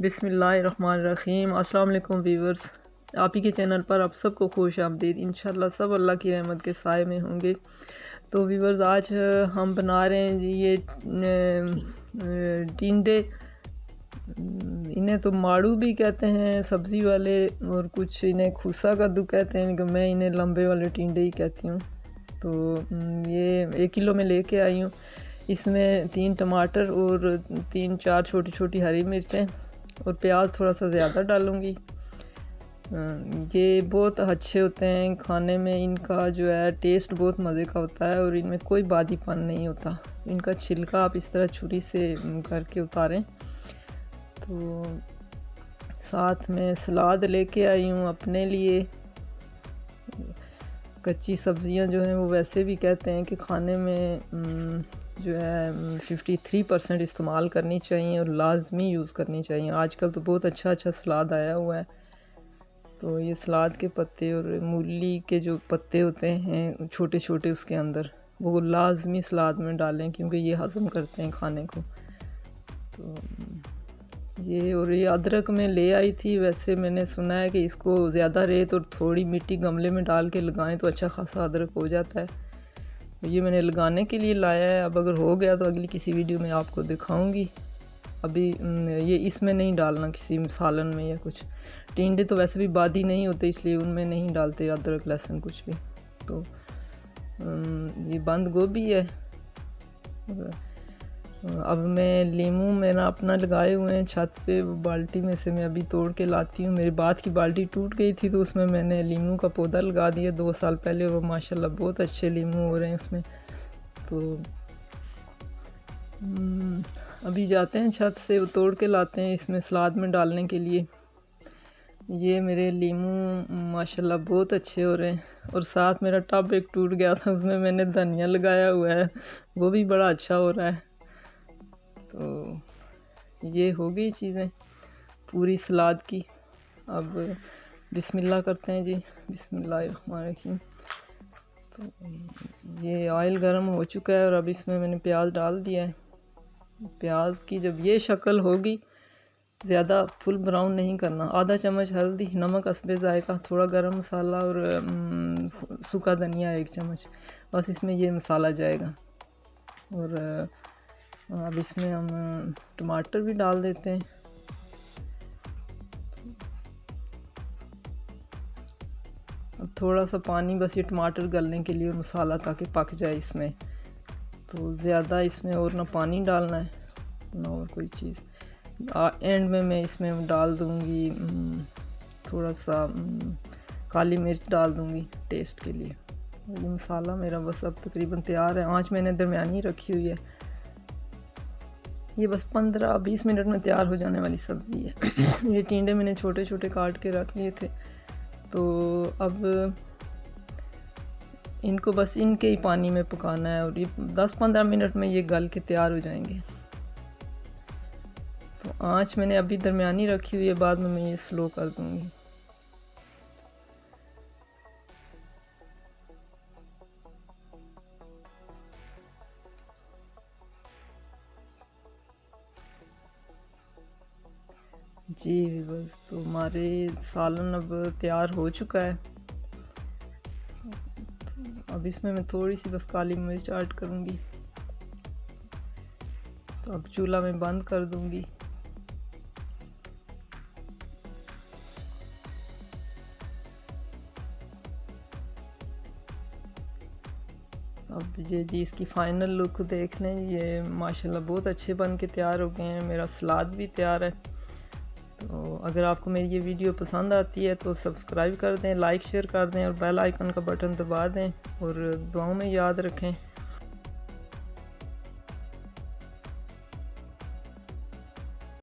बिस्मिल्लाहिर्रहमानिर्रहीम। अस्सलाम वालेकुम वीवर्स, आप ही के चैनल पर आप सबको खुश आमदीद। इंशाल्लाह सब अल्लाह की रहमत के साए में होंगे। तो वीवर्स, आज हम बना रहे हैं जी ये टिंडे। इन्हें तो माड़ू भी कहते हैं सब्ज़ी वाले, और कुछ इन्हें खुसा कद्दू कहते हैं, लेकिन मैं इन्हें लंबे वाले टिंडे ही कहती हूँ। तो ये 1 किलो में लेके आई हूँ। इसमें 3 टमाटर और 3-4 छोटी छोटी हरी मिर्चें और प्याज थोड़ा सा ज़्यादा डालूँगी। ये बहुत अच्छे होते हैं खाने में, इनका जो है टेस्ट बहुत मज़े का होता है और इनमें कोई बादीपन नहीं होता। इनका छिलका आप इस तरह छुरी से करके उतारें। तो साथ में सलाद लेके आई हूँ अपने लिए। कच्ची सब्ज़ियाँ जो हैं वो वैसे भी कहते हैं कि खाने में जो है 53% इस्तेमाल करनी चाहिए और लाजमी यूज़ करनी चाहिए। आजकल तो बहुत अच्छा सलाद आया हुआ है। तो ये सलाद के पत्ते और मूली के जो पत्ते होते हैं छोटे छोटे, उसके अंदर वो लाजमी सलाद में डालें, क्योंकि ये हज़म करते हैं खाने को। तो ये अदरक में ले आई थी। वैसे मैंने सुना है कि इसको ज़्यादा रेत और थोड़ी मिट्टी गमले में डाल के लगाएं तो अच्छा खासा अदरक हो जाता है। तो ये मैंने लगाने के लिए लाया है। अब अगर हो गया तो अगली किसी वीडियो में आपको दिखाऊंगी। अभी ये इसमें नहीं डालना किसी सालन में या कुछ। टिंडे तो वैसे भी बादी नहीं होते, इसलिए उनमें नहीं डालते अदरक लहसुन कुछ भी। तो ये बंद गोभी है। अब मैं लीमू मेरा अपना लगाए हुए हैं छत पे, वो बाल्टी में से मैं अभी तोड़ के लाती हूँ। मेरी बात की बाल्टी टूट गई थी तो उसमें मैंने लीमू का पौधा लगा दिया 2 साल पहले, और माशाल्लाह बहुत अच्छे लीमू हो रहे हैं उसमें। तो अभी जाते हैं छत से, वो तोड़ के लाते हैं इसमें सलाद में डालने के लिए। ये मेरे लीमू माशाल्लाह बहुत अच्छे हो रहे हैं। और साथ मेरा टब एक टूट गया था, उसमें मैंने धनिया लगाया हुआ है, वो भी बड़ा अच्छा हो रहा है। तो ये हो गई चीज़ें पूरी सलाद की। अब बिस्मिल्लाह करते हैं जी, बिस्मिल्लाहिर्रहमानिर्रहीम। तो ये ऑयल गर्म हो चुका है और अब इसमें मैंने प्याज डाल दिया है। प्याज की जब ये शक्ल होगी, ज़्यादा फुल ब्राउन नहीं करना। आधा चम्मच हल्दी, नमक हस्बे जायका, थोड़ा गरम मसाला और सूखा धनिया 1 चम्मच, बस इसमें ये मसाला जाएगा। और अब इसमें हम टमाटर भी डाल देते हैं। अब थोड़ा सा पानी, बस ये टमाटर गलने के लिए और मसाला ताकि पक जाए इसमें। तो ज़्यादा इसमें और ना पानी डालना है ना और कोई चीज़। एंड में मैं इसमें डाल दूँगी थोड़ा सा काली मिर्च डाल दूँगी टेस्ट के लिए। ये मसाला मेरा बस अब तकरीबन तैयार है। आँच मैंने दरमियानी रखी हुई है। ये बस 15-20 मिनट में तैयार हो जाने वाली सब्ज़ी है। ये टिंडे मैंने छोटे छोटे काट के रख लिए थे। तो अब इनको बस इनके ही पानी में पकाना है और ये 10-15 मिनट में ये गल के तैयार हो जाएंगे। तो आँच मैंने अभी दरमियानी रखी हुई है, बाद में मैं ये स्लो कर दूँगी। जी बस, तो हमारे सालन अब तैयार हो चुका है। तो अब इसमें मैं थोड़ी सी बस काली मिर्च ऐड करूँगी। तो अब चूल्हा में बंद कर दूँगी। अब ये जी इसकी फ़ाइनल लुक देख लें। ये माशाल्लाह बहुत अच्छे बन के तैयार हो गए हैं। मेरा सलाद भी तैयार है। तो अगर आपको मेरी ये वीडियो पसंद आती है तो सब्सक्राइब कर दें, लाइक शेयर कर दें और बेल आइकन का बटन दबा दें, और दुआओं में याद रखें।